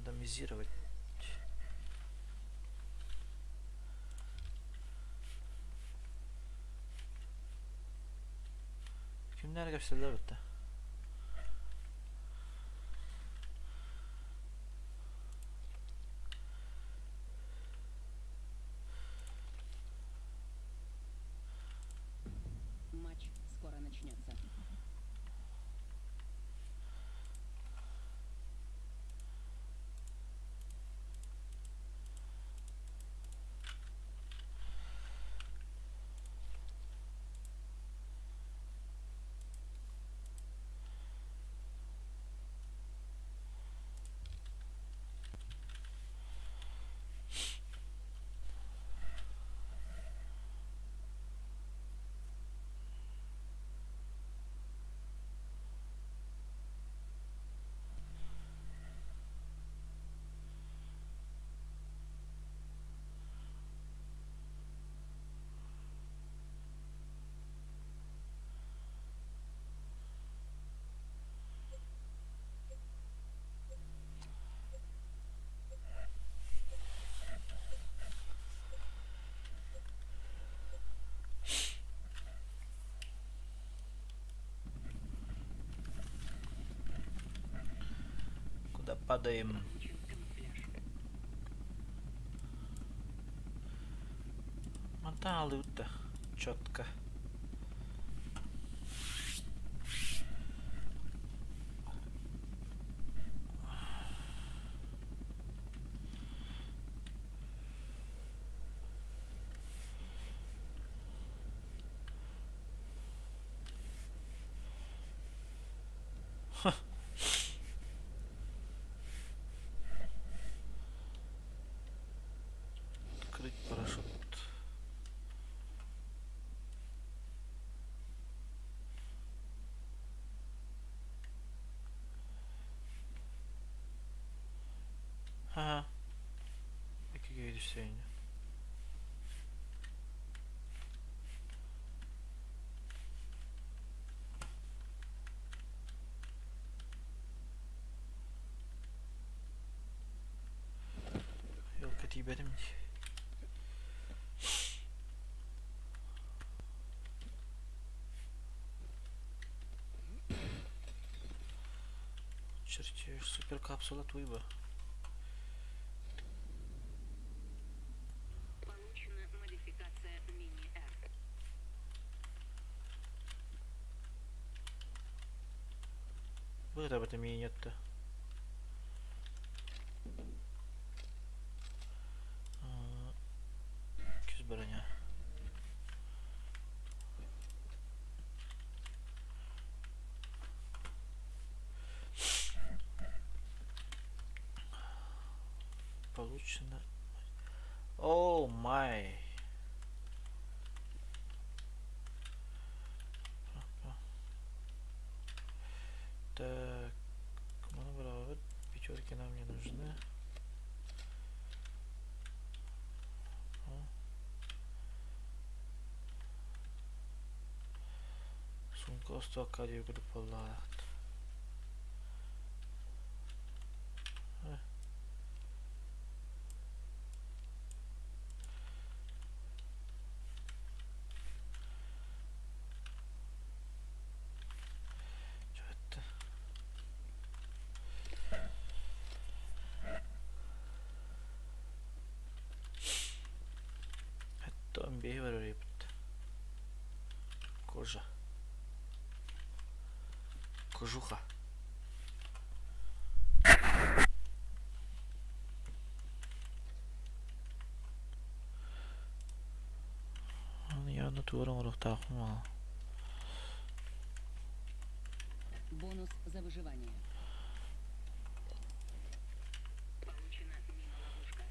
Рандомизировать. Kimlerge sizler bitti. Матч скоро начнется. Куда падаем? Моталыто. Четко. Открыть парашют. Ага. Какие решения? Елка тиберим. Чертеж. Супер капсула Туйба. Получена модификация мини-Р. Вот об этом и нет-то. Küs броня. Получено. О май. Так, вот пятерки нам не нужны. Sumka Osaka diye gruplar. Что это? Это амбивер репт. Кожа. Кожуха. Я натуром рухтахнула. Бонус за выживание. Получена мина-ловушка.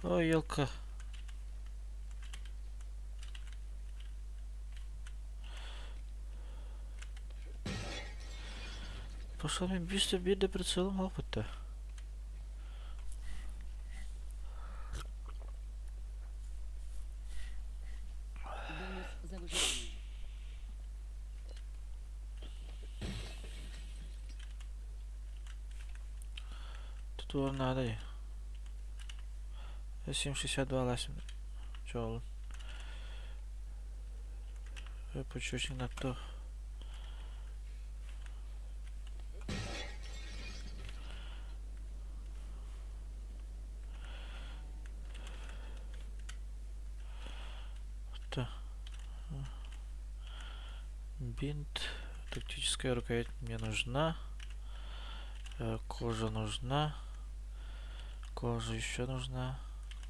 Ой, елка. Пошел мне быстро беды прицелом опыта. Бонус за выживание. Тут надо. 7,62 ласим. Чё? Почёчник на то. Да. Бинт. Тактическая рукоять мне нужна. Кожа нужна. Кожа еще нужна.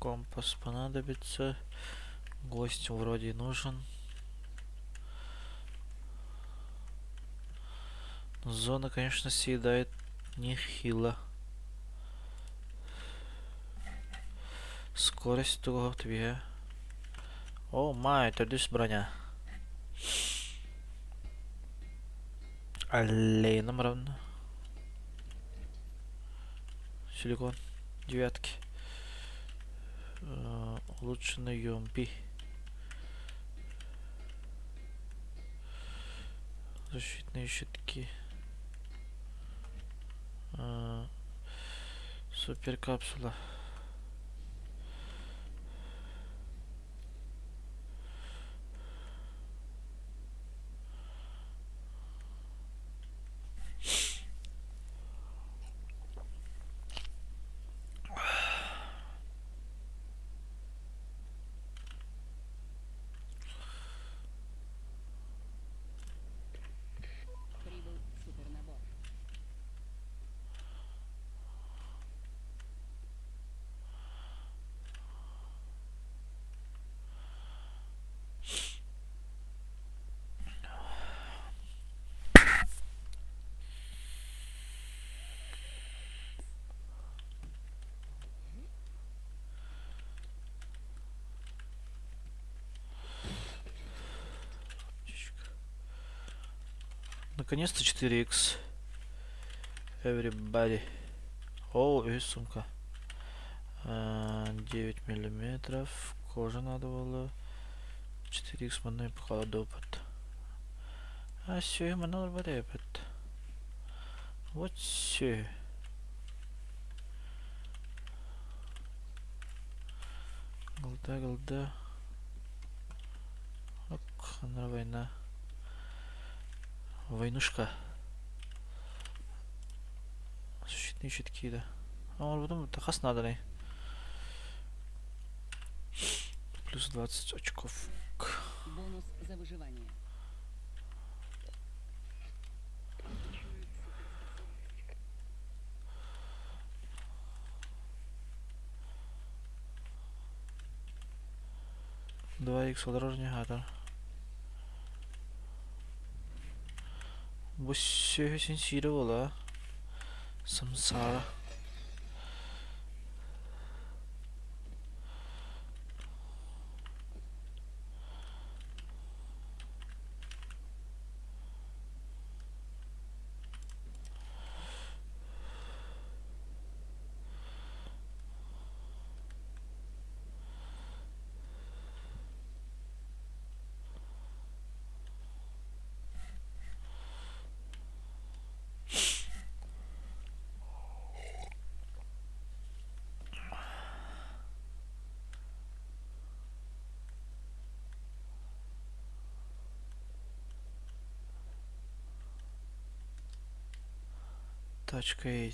Компас понадобится. Гость вроде нужен. Зона, конечно, съедает нехило. Скорость того 2. О май, это здесь броня. Аллейном равно. Силикон. 9. Улучшенный юмпи. Защитные щитки. Супер капсула. Прибыл супернабор. Наконец-то 4х. Everybody. О, и сумка. 9 миллиметров. Кожа надо было. 4х манной походу опыт. А все, я манал опыт. Вот все. Голда. Ок, на война. Войнушка. Защитные щитки, да. А он потом это хас надо ли. Плюс 20 очков. Бонус за выживание. Получена суперспособность. 2х дорожный гатор. Все сенсировало. Самсара. Тачка 8.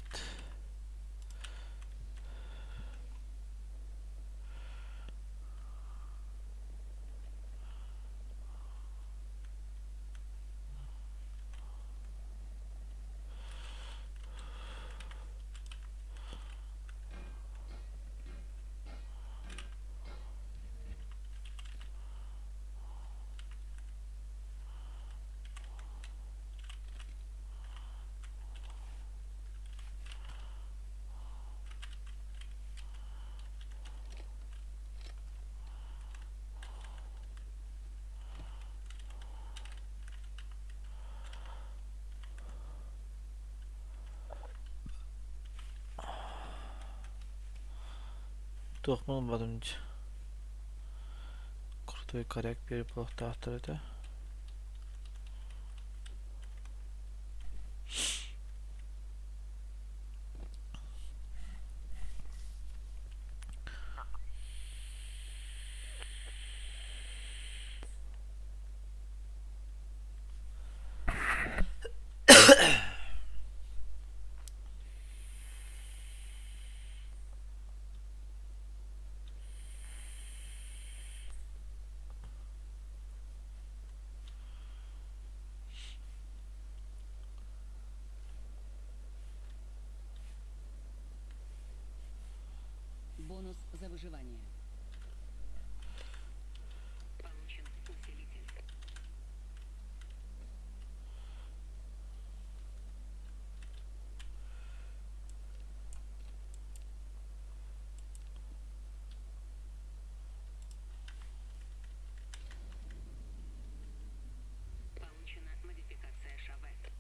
Тохман бадымч. Крутой коряк переплохта автор это. выживание. Получен усилитель. Получена модификация Шавет.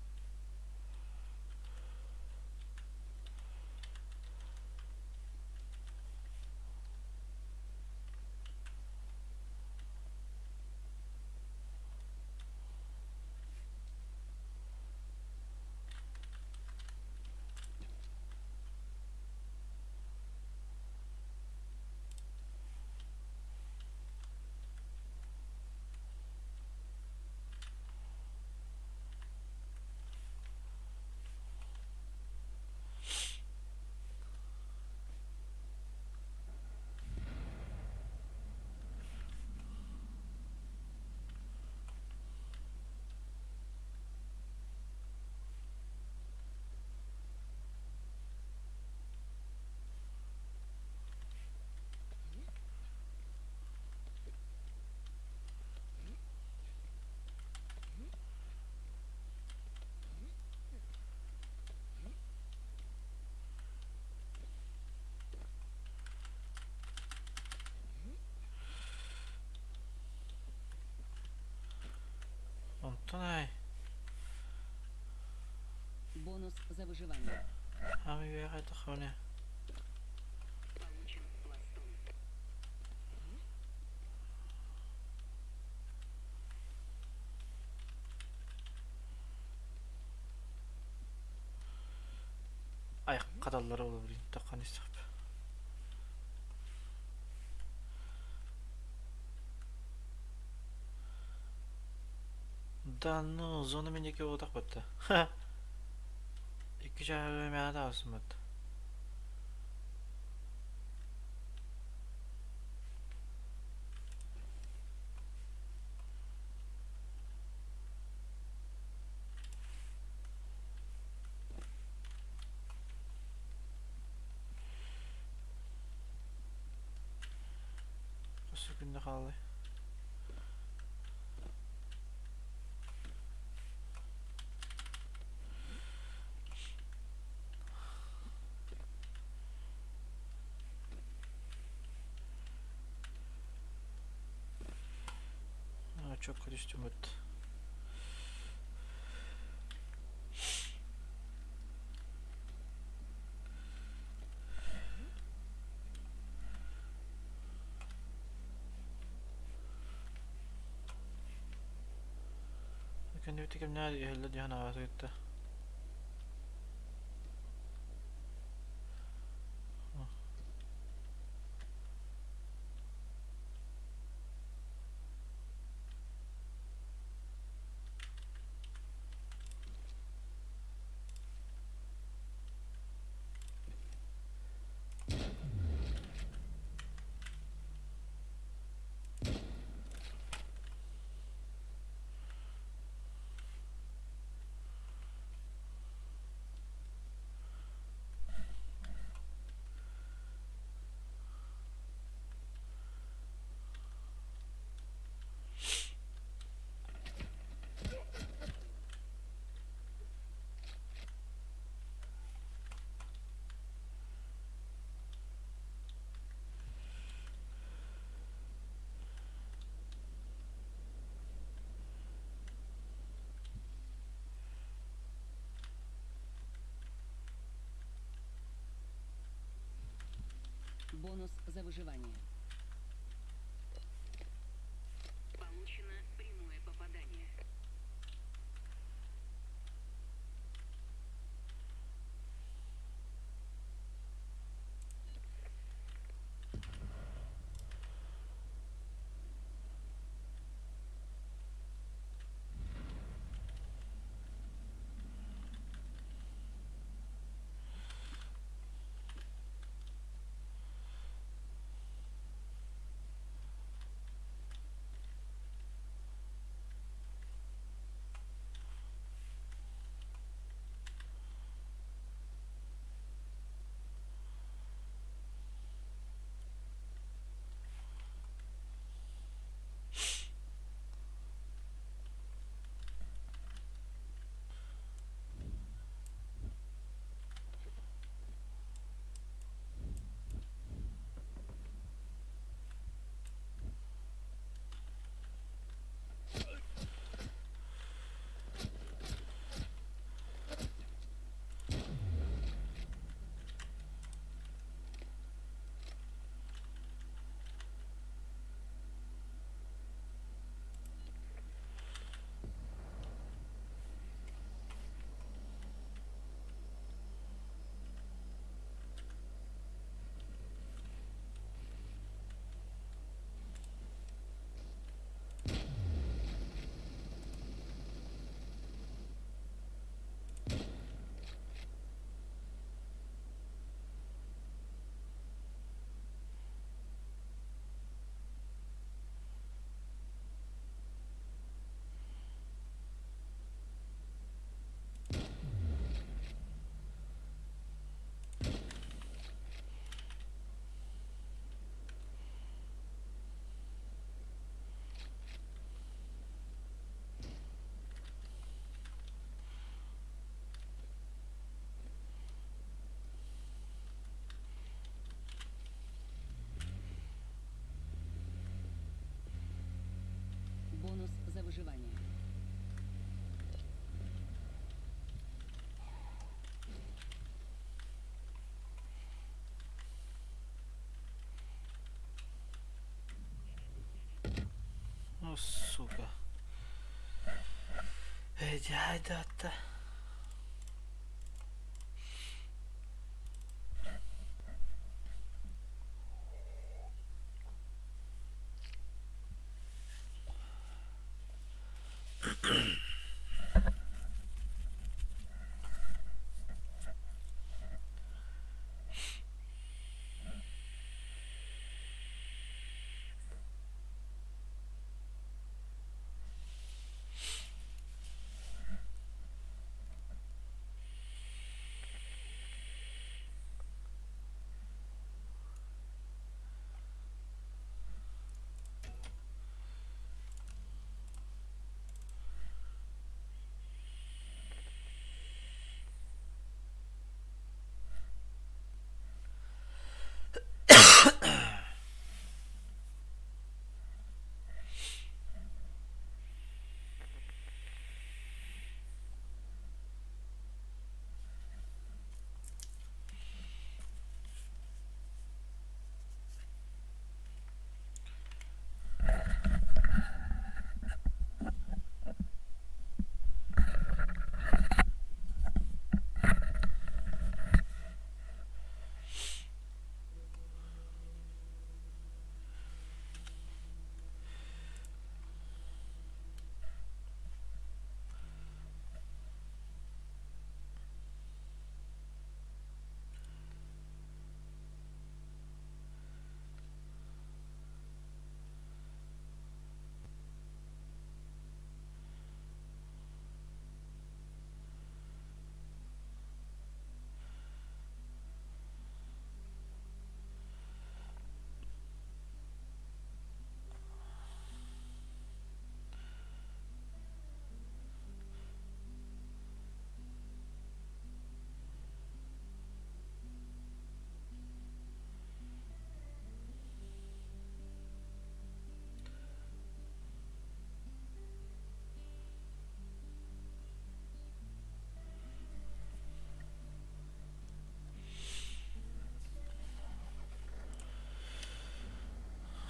Антонай, Бонус за выживание. gaan we weer uit de gewoon. Получен пластун. Ay, kadalları olabilir. Takan istep. Да ну, зона менеке отак бітті. Ха. İki çay yemeğe de alsın bітті. Kaç günde kaldı? Ha, çok kötü üstüm bітті. Kendi bitikim nerede? Elde diyen havası gitti. Бонус за выживание. Получено прямое попадание. выживание. Ну, сука. Дядя-то.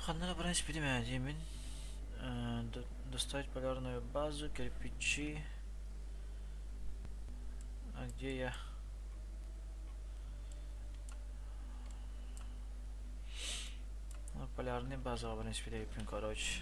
Надо, в принципе, Демин. Достать полярную базу, кирпичи. А где я? Ну, полярная база, в принципе, лепим, короче.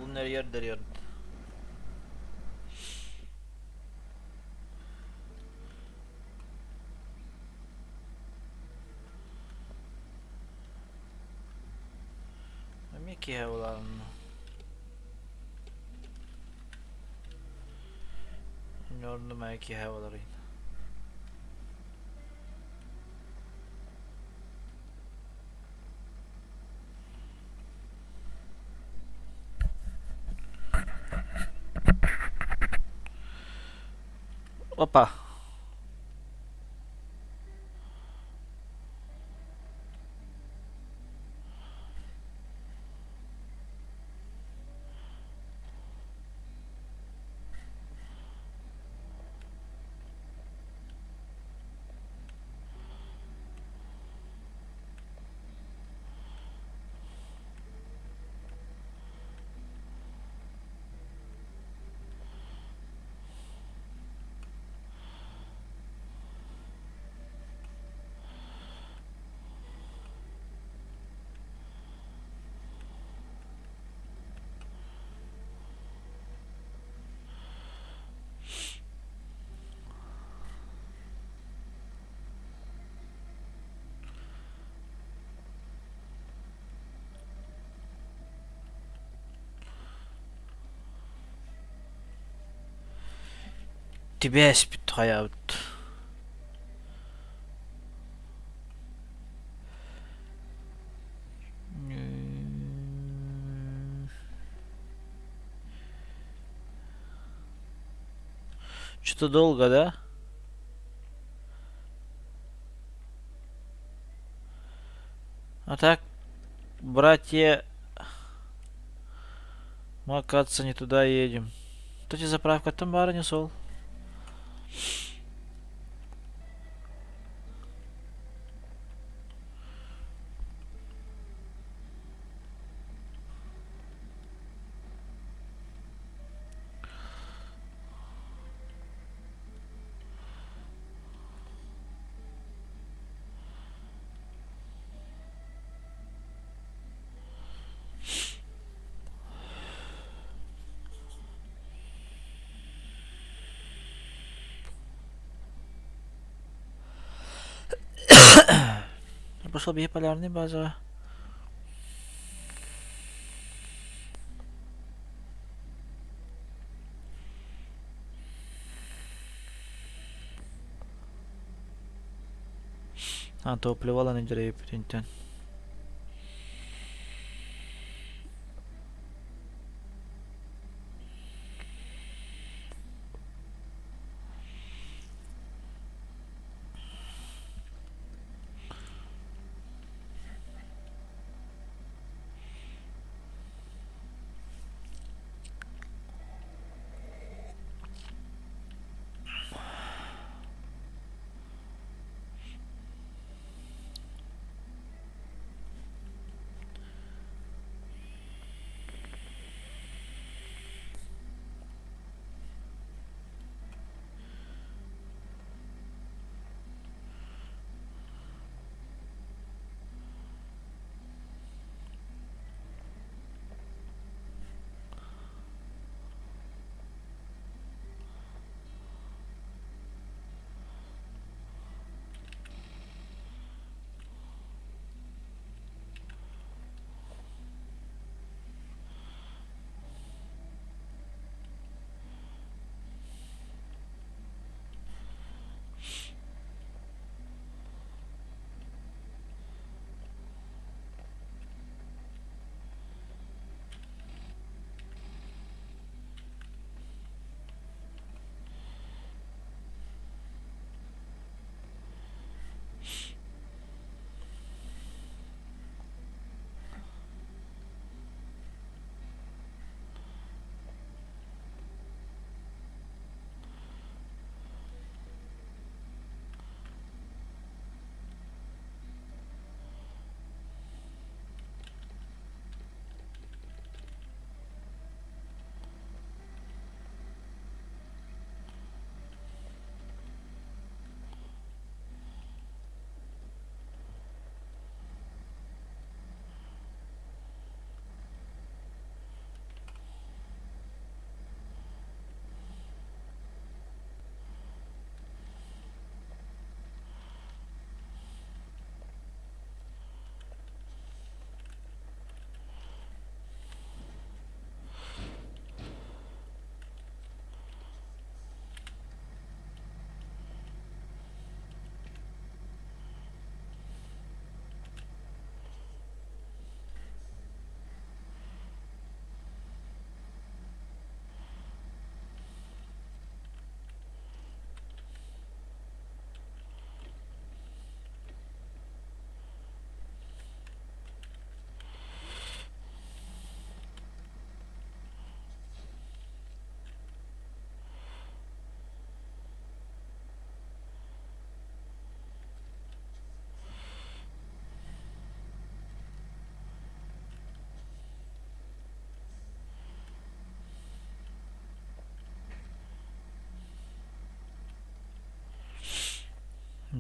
Bunlar yerdir yer. Mikä on? Nornu mäki hevalarin. Opa. Тебя спит твоя вот. Что-то долго, да? А так, братья, мы, оказывается, не туда едем. Кстати, заправка там барыня сол. Пошел биполярный база. А, то плевала на деревья, птеньтен.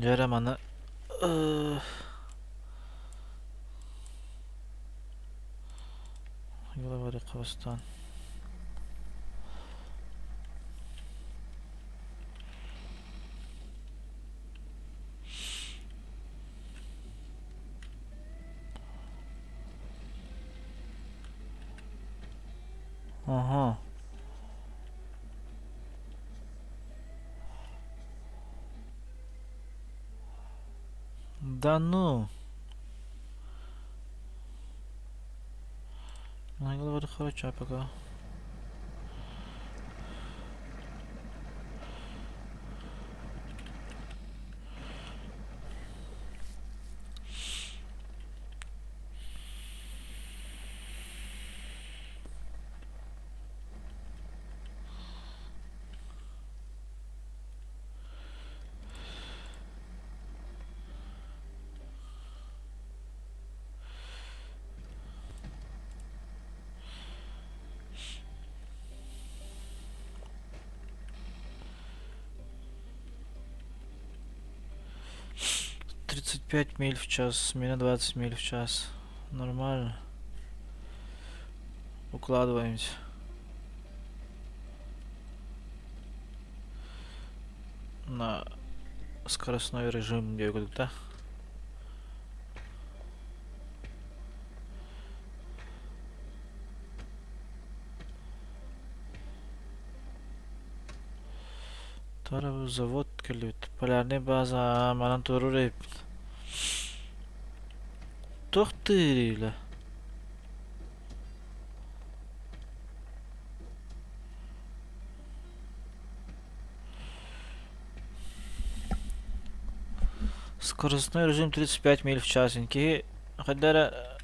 Жарам аны. Голова Кабастан. Ага. Да ну. Нагло хорошо пока. Тридцать 5 миль в час, меня 20 миль в час. Нормально. Укладываемся. На скоростной режим бегают, да? Тарабы завод келет. Полярный база, манан туру рейп. Тохтырила. Скоростной режим 35 миль в час. Инки хадара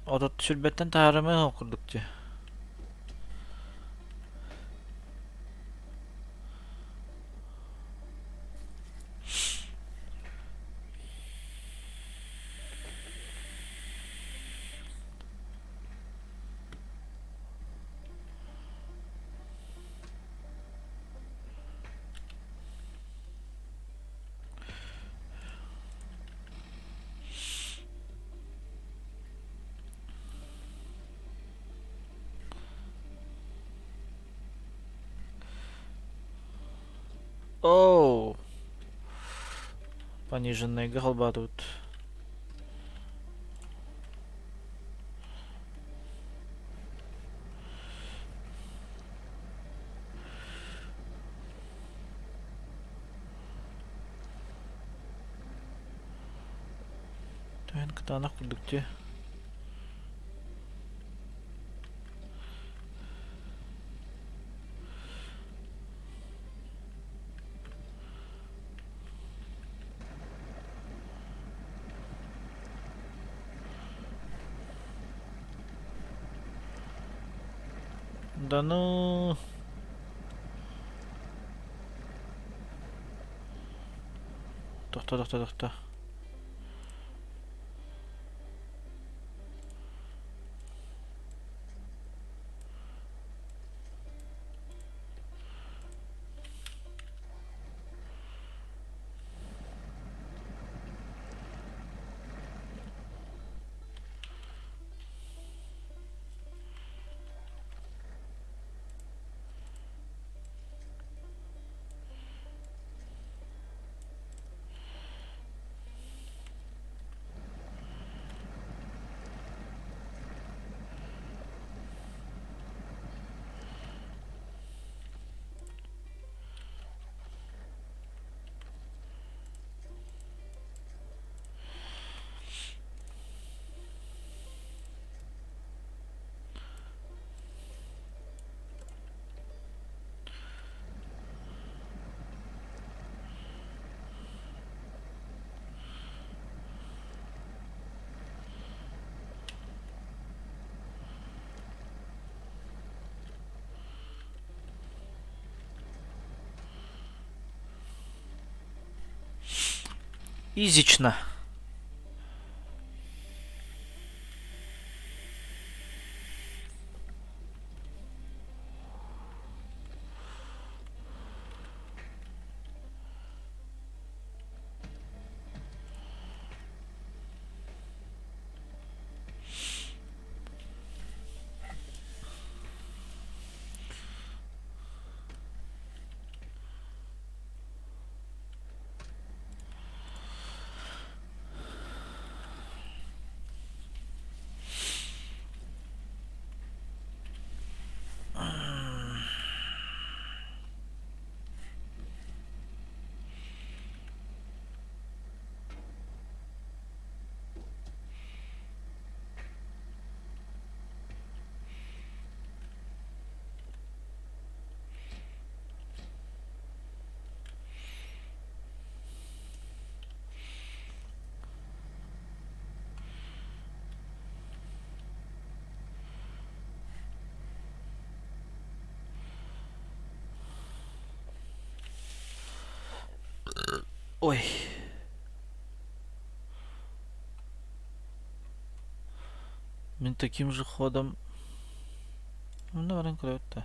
отот сүрбеттен таарымы окурдук те. Оу. Пониженный голба тут. Тен кытанак курдук те. Да ну. Тохта. Изично. Ой. Мен таким же ходом... Ну, наверное, круто.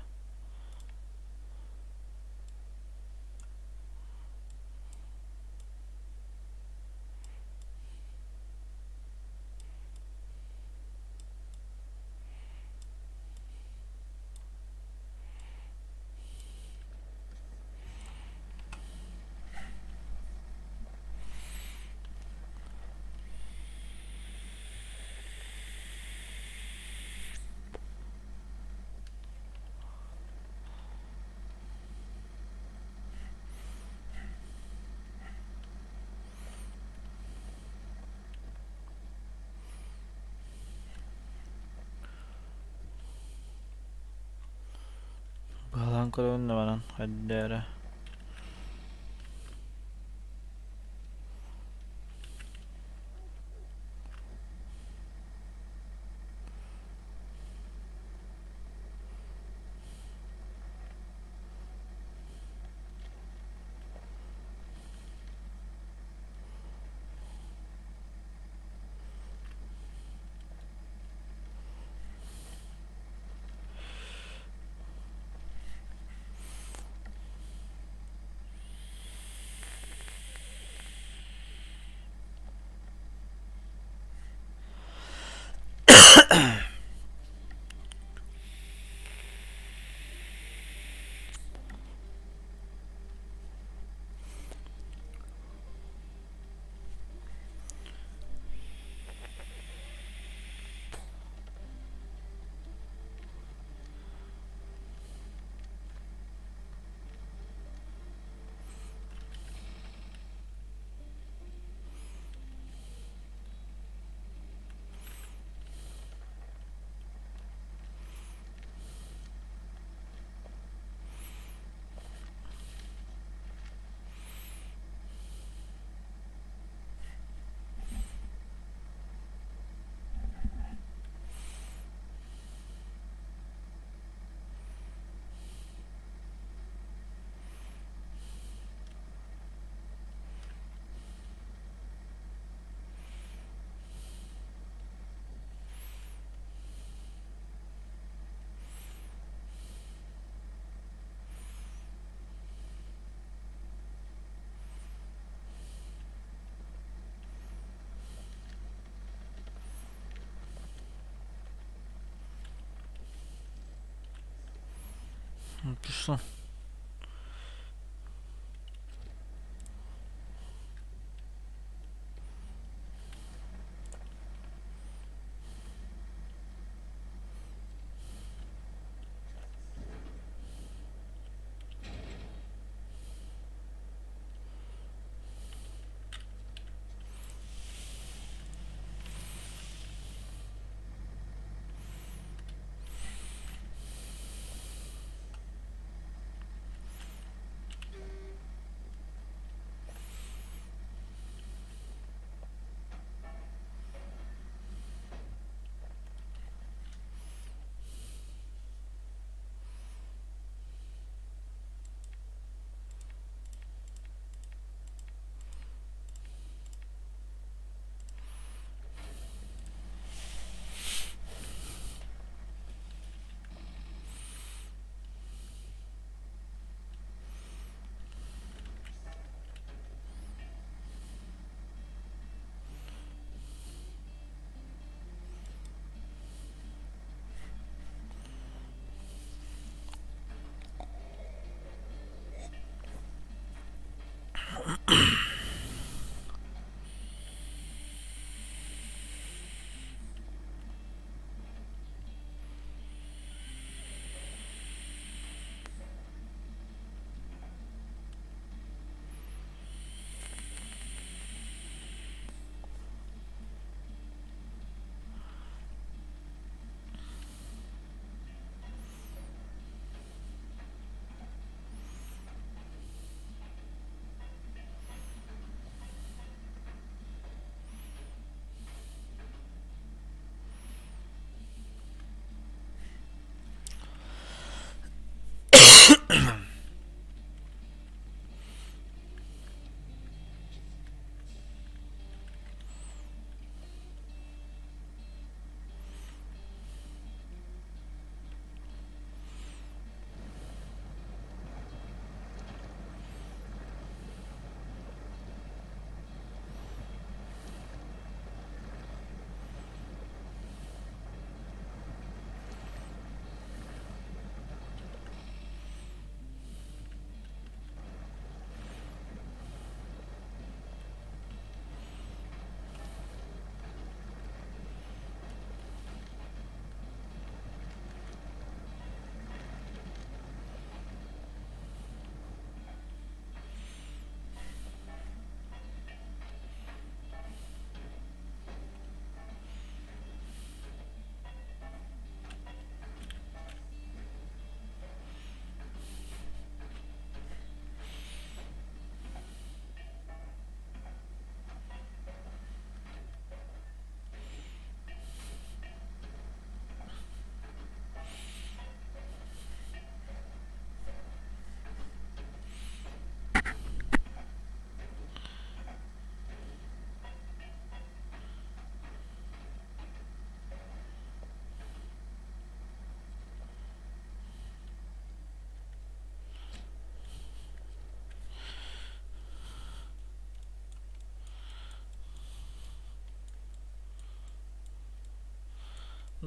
Balan kırığın ne var lan? Hadi dere. Пішло.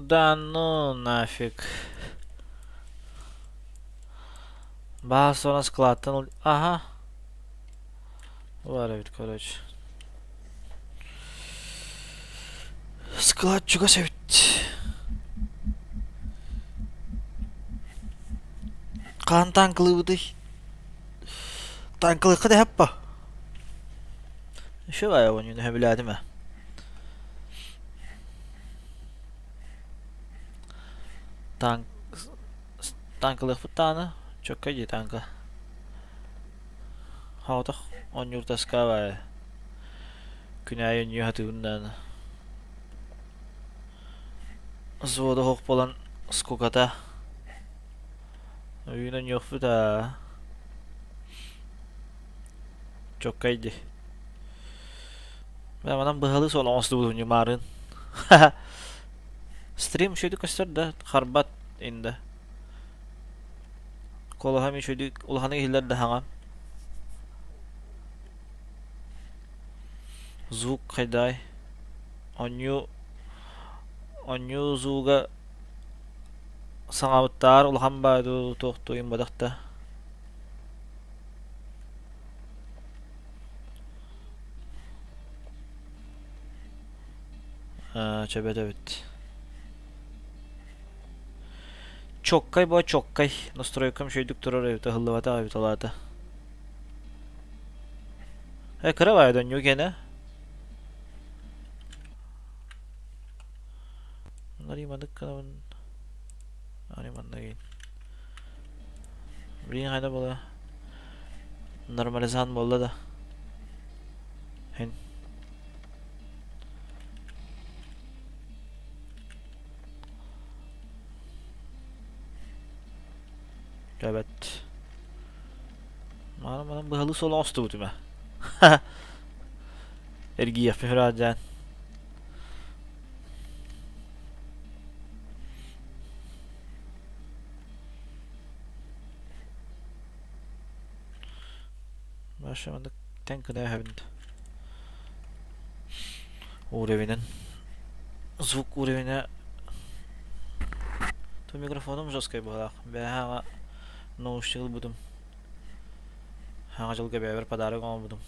Да ну нафиг. Bahas sonra sklattan aha. Var evet короче. Склад чуга sevit. Kan tanklı bıdı. Tanklı kıdı hep ba. Şu var ya onun yine biladim ha. Tank tanklık bu tane. Çok kaydı tanka. Havada on yurtaska var ya. Günayın yuhatığından. Zvoda hok bolan skokata. Oyunun yok bu da. Çok kaydı. Ben bana bıhalı sol onslu bulun yumarın. Stream şöyle göster de harbat indi. Kola hem şöyle ulhanı hiller de hangam. Звук kayday. Onyu zuga sangabıttar ulhan badu toxtoyun badakta. Çebet evet. Çokkay bu çokkay. Настройкам şöyle durur evde hıllıvata abi talata. Kıra dönüyor gene. Narimadık kanavın. Narimanda değil. Bir hayda bola. Normalizan bolla da. Hen. Evet. Bana bu halı solu astı bu tüme. Ergi yapıyor racan. Başlamadık. Tankı da havindi. Urevinin. Звук уровня. То микрофоном жесткой была. Бяга наушнигыл будым. Хаңа жылга бәбер подарок алып будым.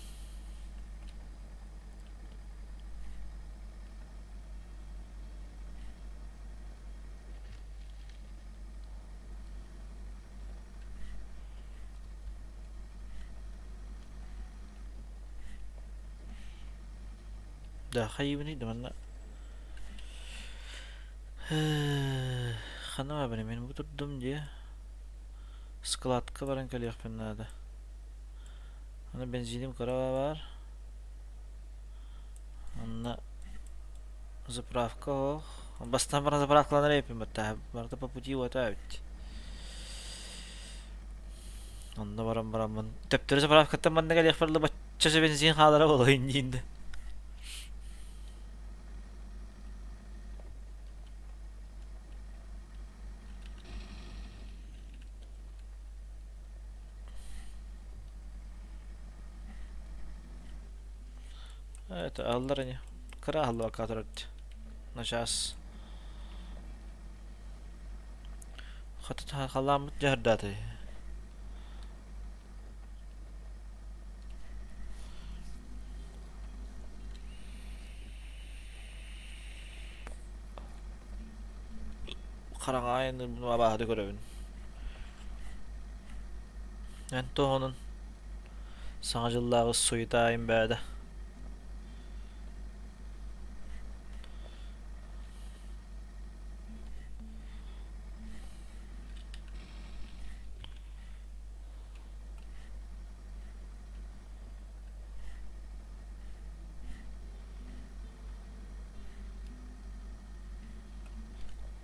Да, хайыбын иди манна. Ханама бeni men bu durdum diye. Skladka baran kalıyaq pennada. Ana benzinim karava var. Anna заправка ох. Бастан бара заправкалар yapayım hatta. Barda по пути вот авить. Anda baram ben. Teptere zapravkatan bende kalıyaq farlı başça benzin halara bol oyuncuydu. Evet aldılar hani. Kıra halva kadrat. Naşas. Hatta halam cahdadı. Karangayın bunu abadı görevin. Ento onun sağcılığı suyutayım bade.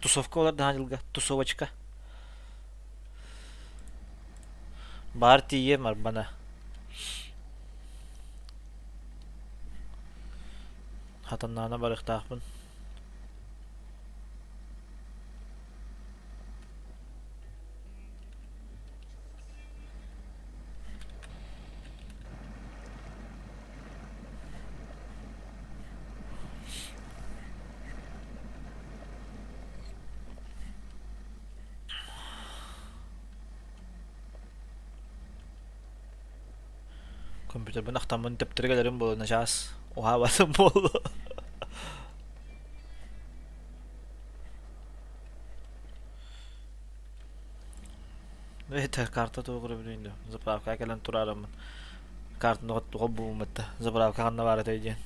Тусовка олар daha жылга. Тусовочка. Бар тие var bana. Hatanlarına barık takpın. Komputer ben aktamın teptirgelerim bolu najas. Oha basın bolu. Yeter karta doğru bileyim. Zapravka gelen turarım. Kartın not bu mutta. Zapravka kanna var edeceğin.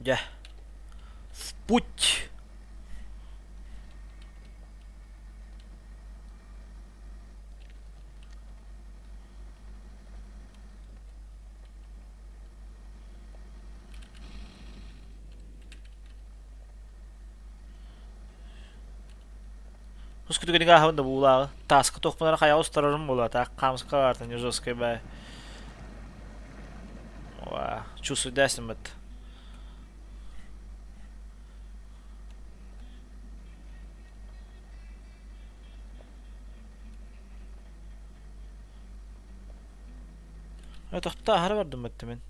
Ya. Puç. Terus kudu gini gahon da bula. Tas ketuk bener kayak Australian bula tak kam sekarang nyusus ke bay. Wah, çusu desin mit. Ya tahta har vardım mit men.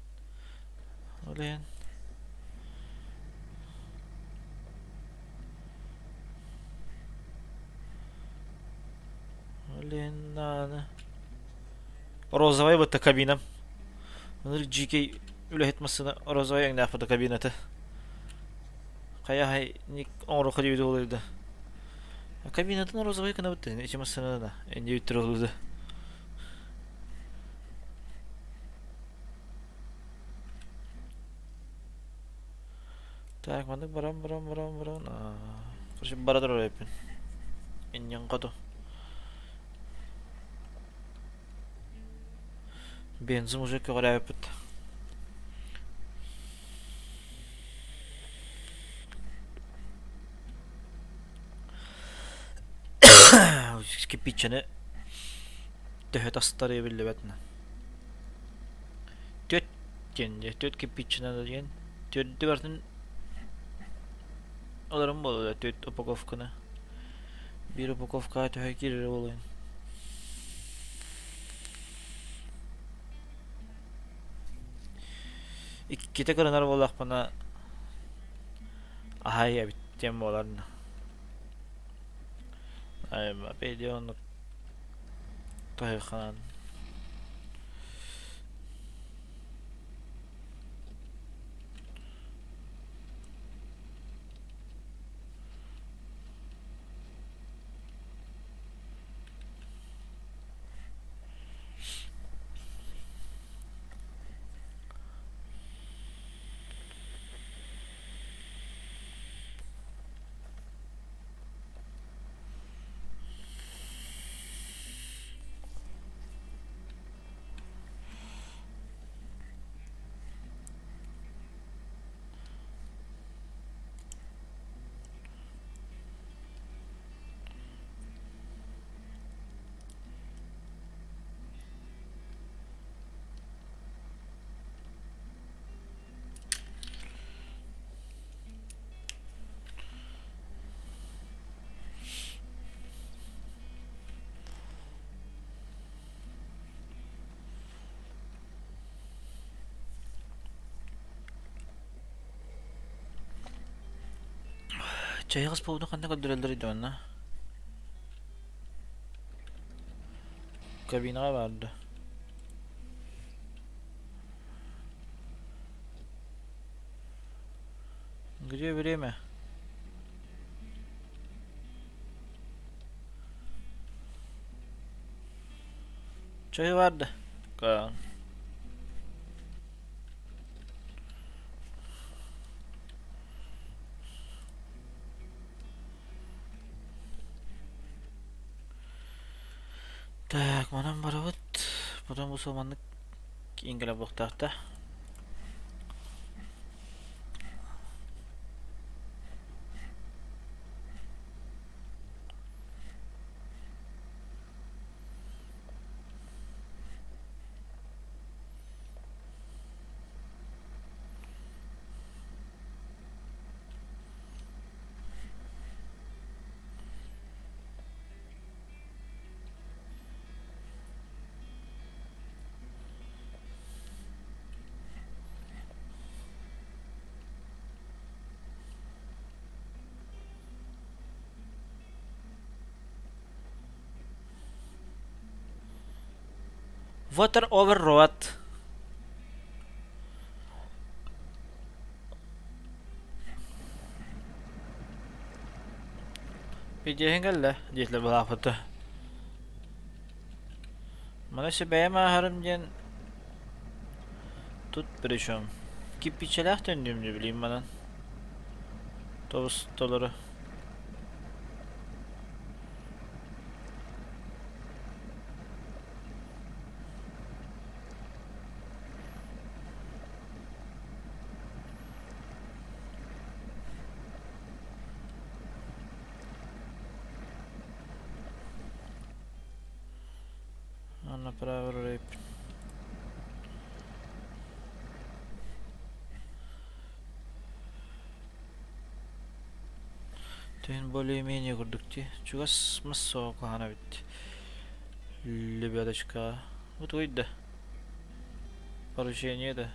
Ulen. Ulen nana. Розовая вот кабина. GK ülehetmesine rozovaya en yapıda kabineti. Kaya hay nik onro kadi video olurdu. Kabinetin rozovaya kana bitti. İçmesine de en yuttur olurdu. Tak mandık baram. Terus barat oraya yapın. En yang kado. Benzin уже oraya yapıt. Kipicene töhöt astarıya bildi betne. Töt gence, töt kipicene de gen. Töt divertin olarım bolu da töt upakovkana. Bir upakovka töhö girir olayın. İkkite kırınar bolak bana. Ahay ya bittiğim bolarına. Ay ma pediyon töhö kanan. Çayı kız povunu kanne kadırıldırıydı bana. Kabine vardı. Gidiyor biri mi? Çayı vardı. Kaan. Так, манам барабыт. Потом bu somanlık ingele boktakta. Water over road. Video hengelle diyetle bala foto. Mana se beyama harım diyen tut birişom. Ki piçelah döndüğüm ne bileyim bana. Tavus doları. Anna praver rap. Tühin bolimiye kurduk diye. Çugas mısso kahana bitti. Libya'da çıka. Bu tuydu. Поручение да.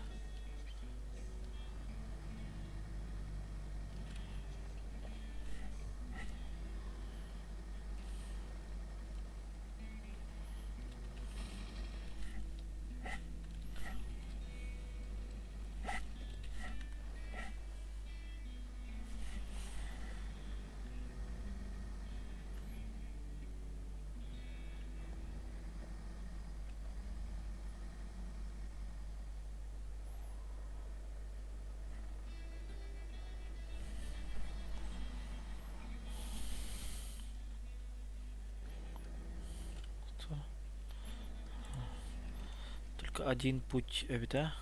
Только один путь, да?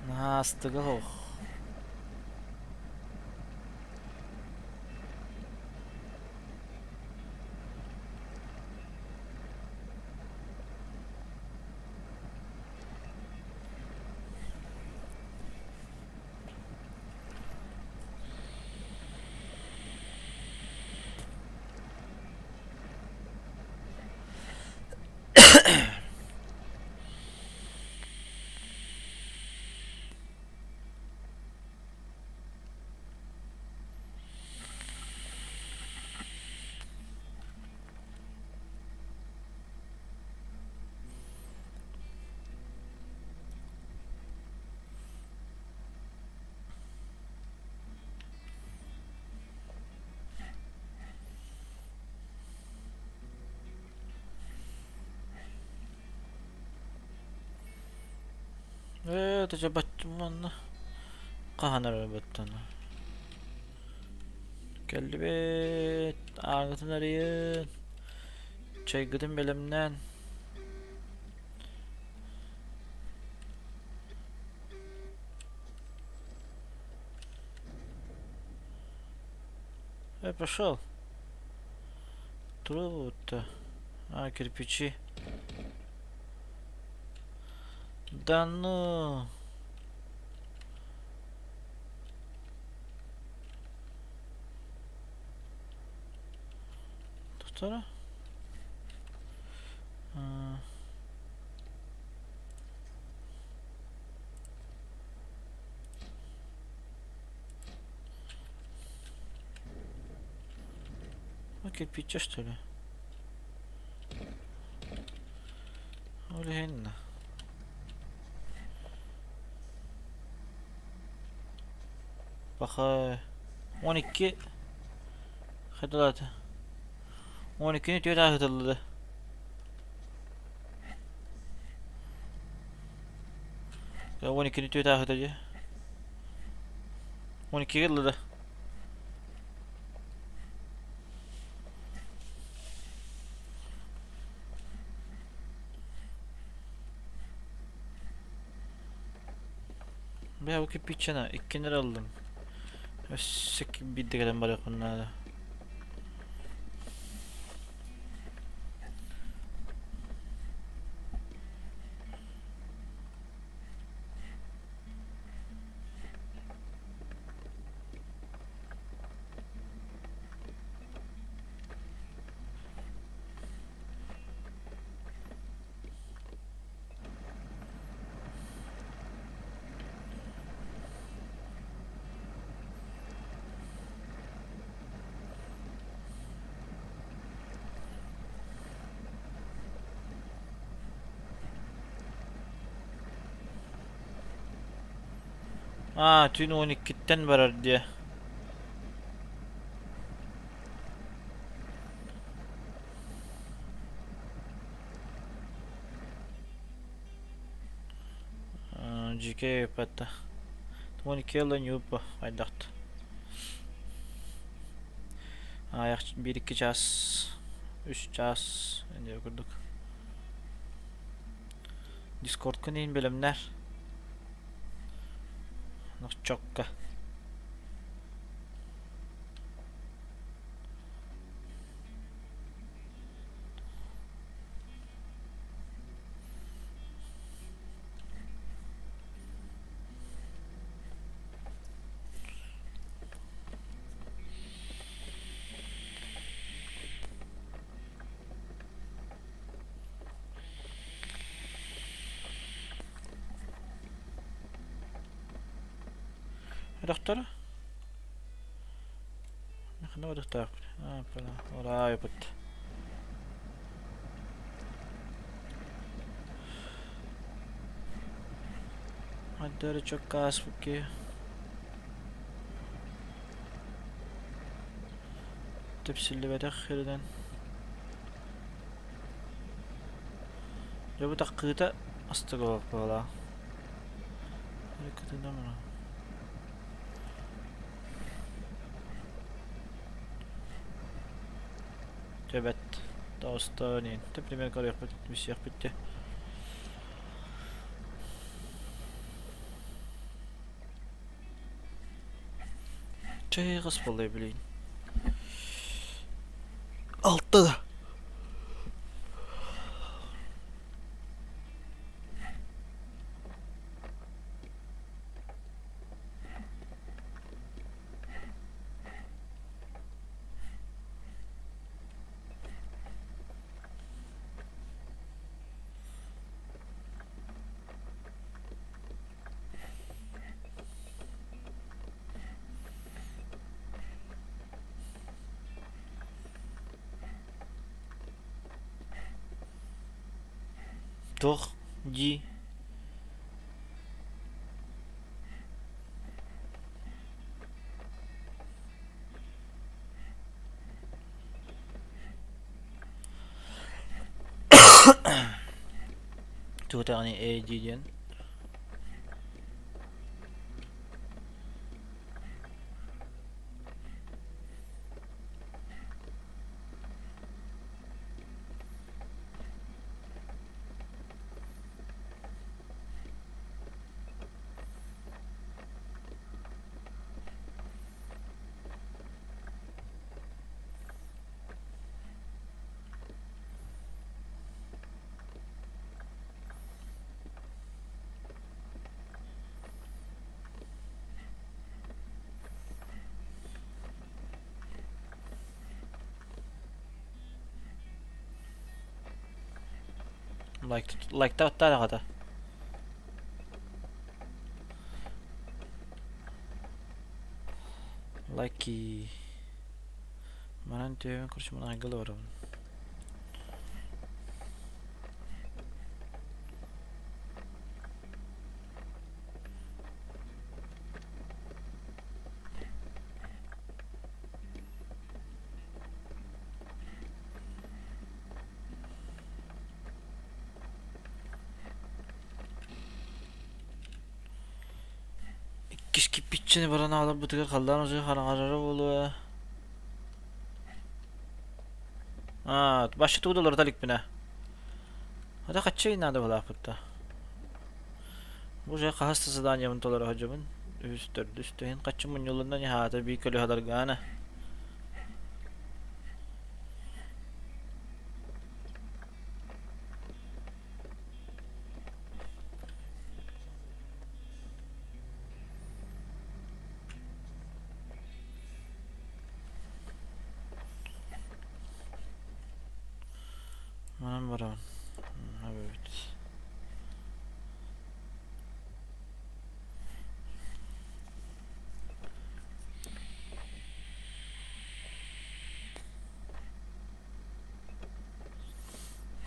Настыгал. Это же баттыман. Kahana battana. Geldi be. Ağzın arayın. Çay gıdım belimden. Пошел. Трудно. А, кирпичи. Да ну. Tutara. Ну, кирпича что ли? Олегенна. Baxa 12 xədalatı 12-ni tüyət axıdıldı. Ya 12-ni tüyət axıdıldı. 12 qıldı. Ben bu kipçana 2 lira aldım. Sik bir de bari bunlarda. Tün 12'den varar diye. GK yapatı. 12 yıldan yupa aydaktı. Ayak 1-2 ças. 3 ças. Ende kurduk. Discord kıneyin bölümler. Çokka. Doktor? Ne var doktor? Pala. Ora yapıt. Hadi çok kas buki. Tepsili ve tekhirden. Ya bu takıda astık pala. Hareketinden mi? Evet. Dostonin. Te primer kar yapıt. Bir şey yapıttı. Çay kıspalayabiliyin. Altta da. Toch. G. Two tane A G diyen. Like da hatta kadar. Like Maran diye kurşun aygılı var onun. Kişki bitçini barana alıp bu tıkır kaldan uzun hararı oluyor. Başı tuğdu olur talik bine. Hadi kaçça inadı bu laputta. Bu şey hastası da anyamun toları hocamın. Üstühin kaçımın yolundan nihayete bir kölü kadar gane. Manam var onun. Evet.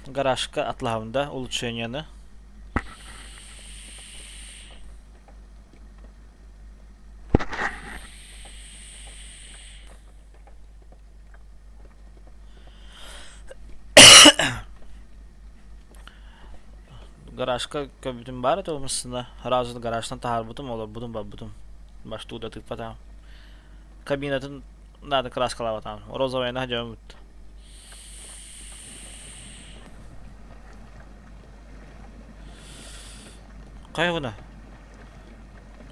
Garajka atlahavında Uluçay'ın yanı. Garajka köbütüm bar da olmasında. Razı garajdan tahar budum olur budum ba budum. Baş tuğda tık patam. Kabinetin nada kras kalavatam. Rozovayna hacam but. Kaya buna.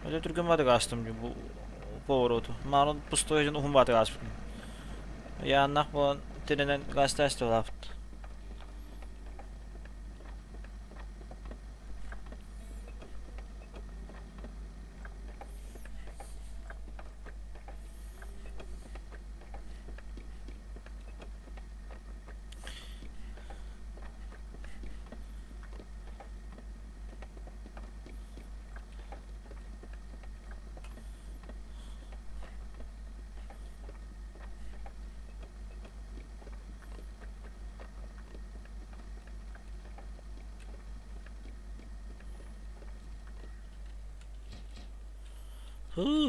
Öyle Türk'ün batı kastım bu povorotu. Marun pustoyacın uhum batı kastım. Ya nak bu trenen gasta istolaft.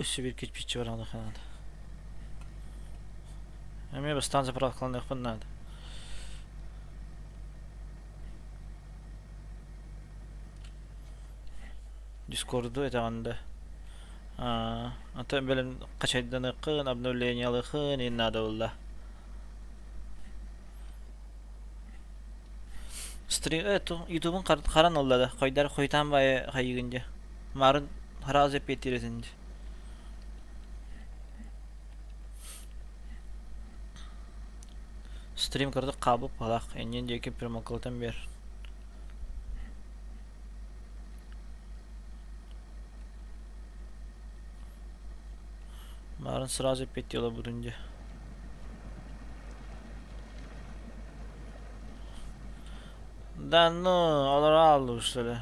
Sibir keçpiçi var anda kanada. Hem ya stanza bırakılan yakın nerede? Discord'u etağında. Anta benim kaçaydan yakın, abnolleyen yakın, inna da valla. Stream YouTube'un karan oldu da. Koydar koytan baya hayıgınca. Marun haraz hep yetiresince. Stream kardı kabı palak. Enyen jeki permakultan bir. Marun sıraz hep yetiyorlar budunca. Dan no, olur aldı işte.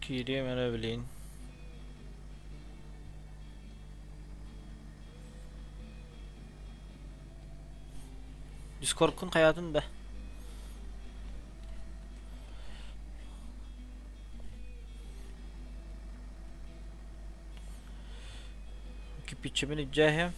Kiriye merhabileyin. Discord'un hayatında. Ki piçimin cahim.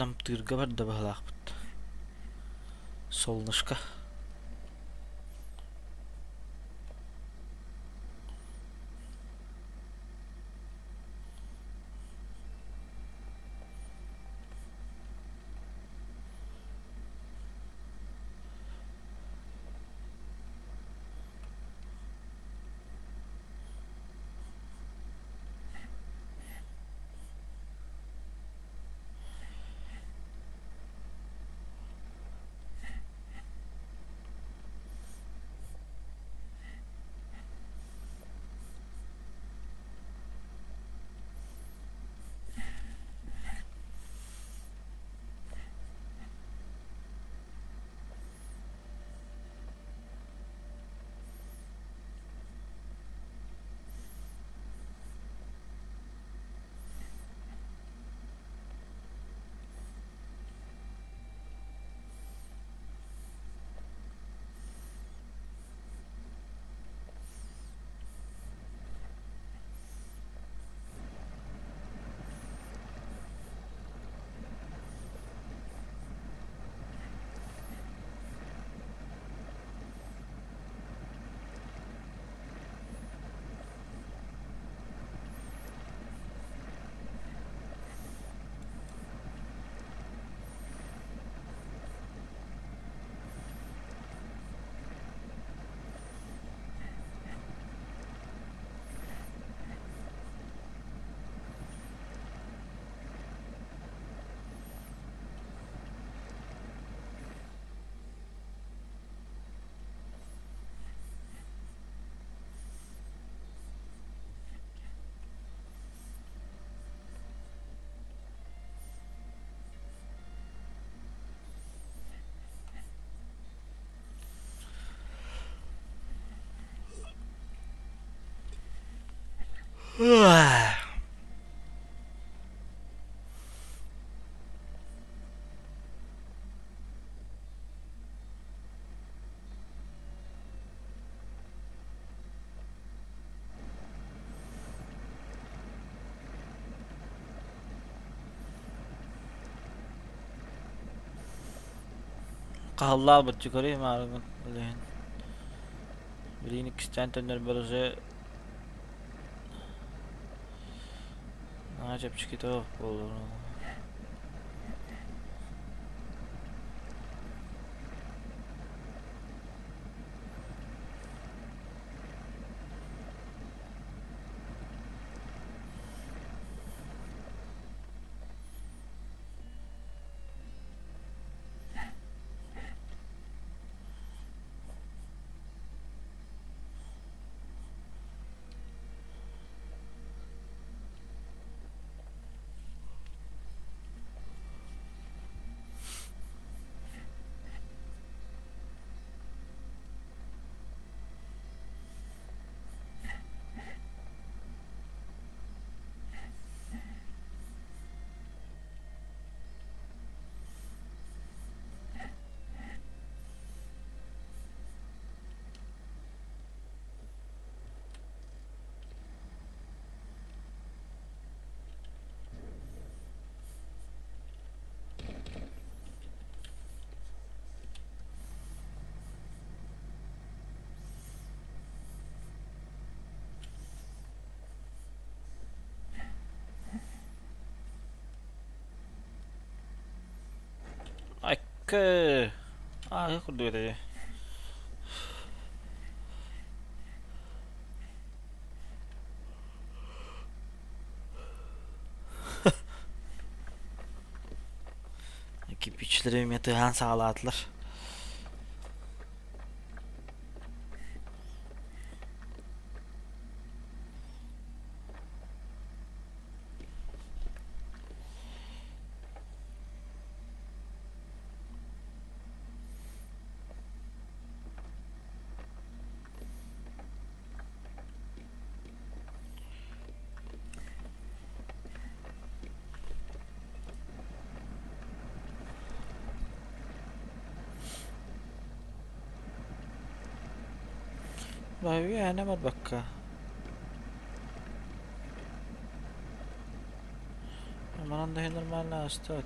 Нам тырга бар да бахалаахпыт. Солнышко. Kahalla bat yukarı mağaradan. Ulan. Birinin iki tane tönler böylece. Acaba çıkıyor olur. Ay ke. Ah, aku duit aja. Ekip içlerim yatağın sağladılar. Baby, أنا ما أتبكى. ما عنده هنا المال استوت.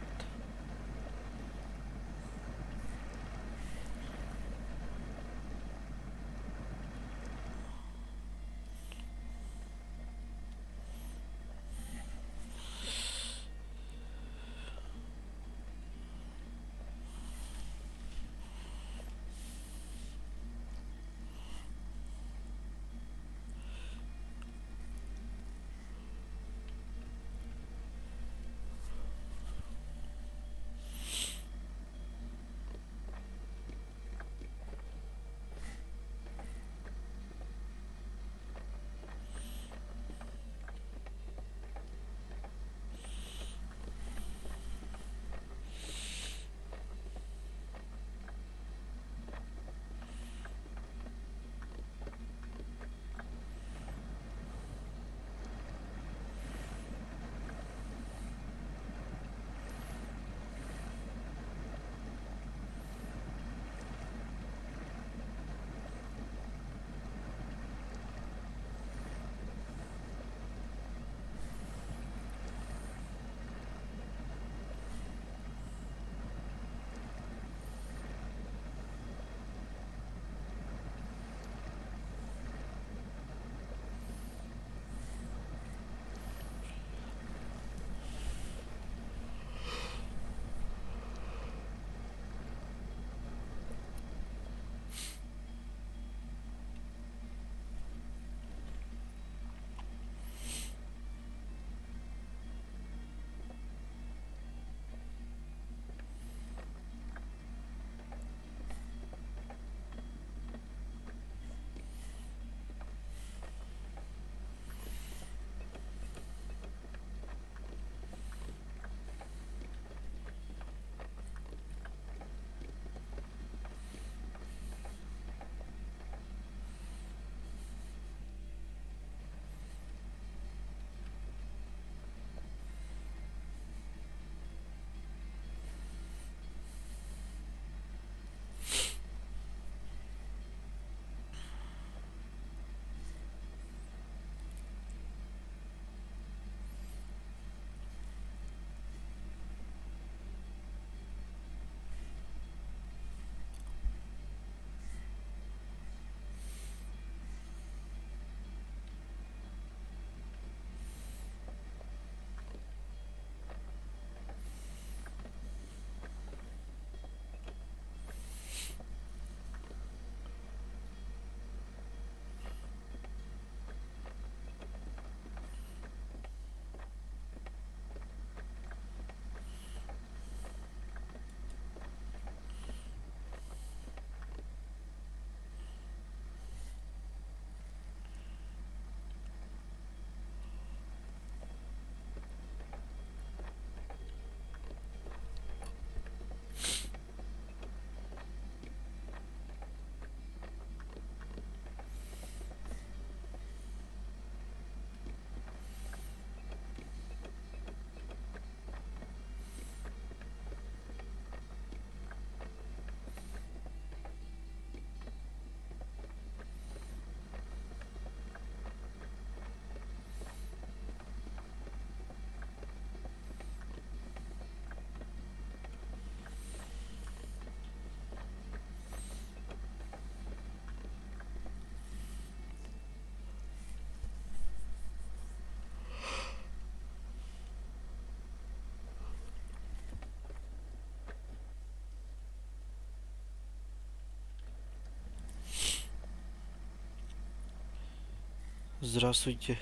Здравствуйте.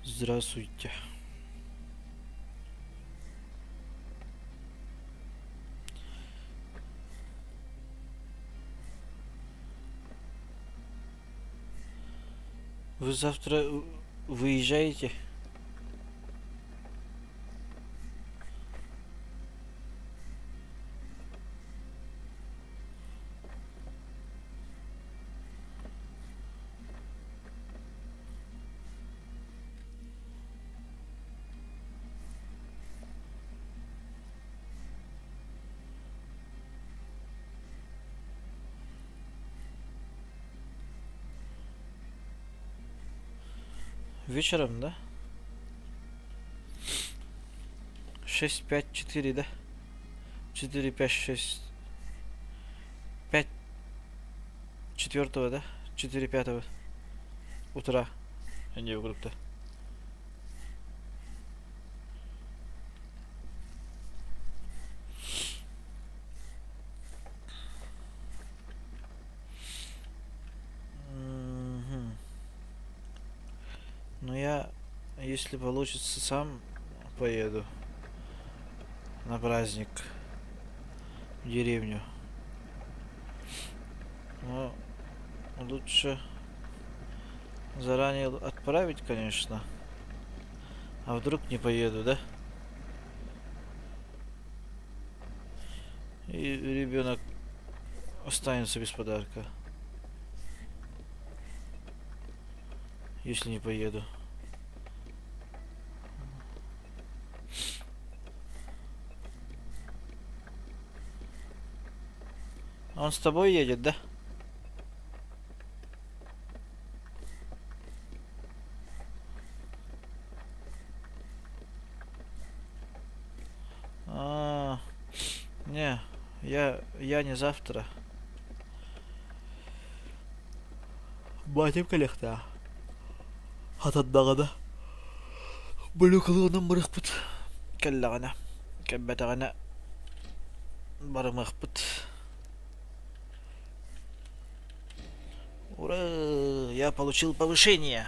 Здравствуйте. Вы завтра выезжаете? Вечером, да? 6-5-4, да? 4-5-6. 5 четвертого, да? 4-5 утра. Не вокруг-то. Мгм. Ну я, если получится, сам поеду на праздник в деревню. Но лучше заранее отправить, конечно. А вдруг не поеду, да? И ребенок останется без подарка, если не поеду. А он с тобой едет, да? А, не, я не завтра. Батя коллекта. Хатаддагада. Бүлүкүлүнөн мырыкпыт. Келлагана. Кеббетагана барымыкпыт. Ура! Я получил повышение.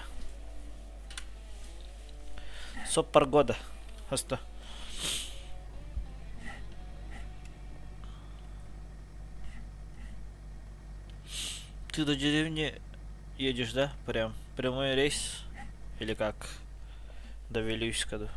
Соппар года. Хаста. Ты до деревни едешь, да? Прям. Прямой рейс? Или как? До Вилюйска.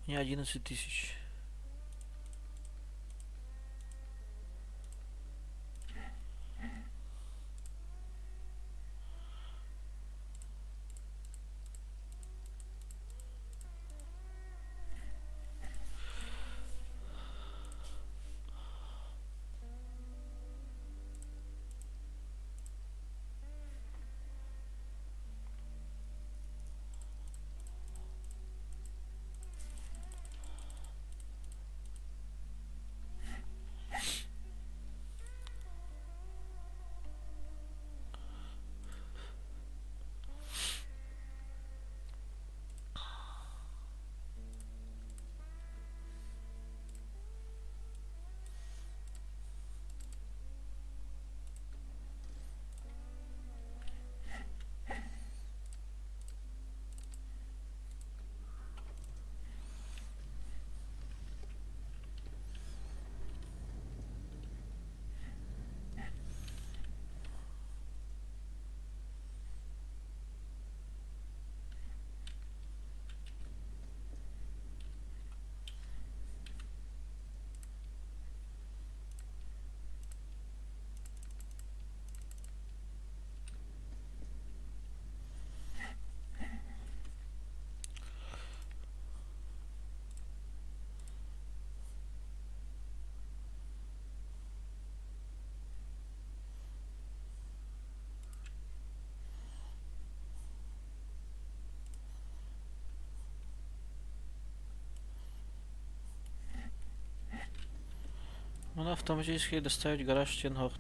Не 11 тысяч. Можно автоматически доставить гараж стенок.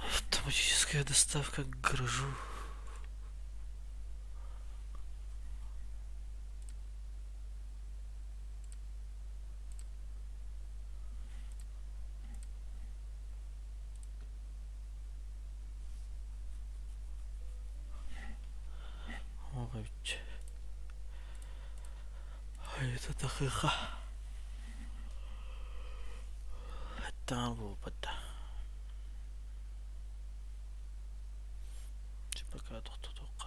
Автоматическая доставка к гаражу. Ой, это дохыха. Это глупо-то.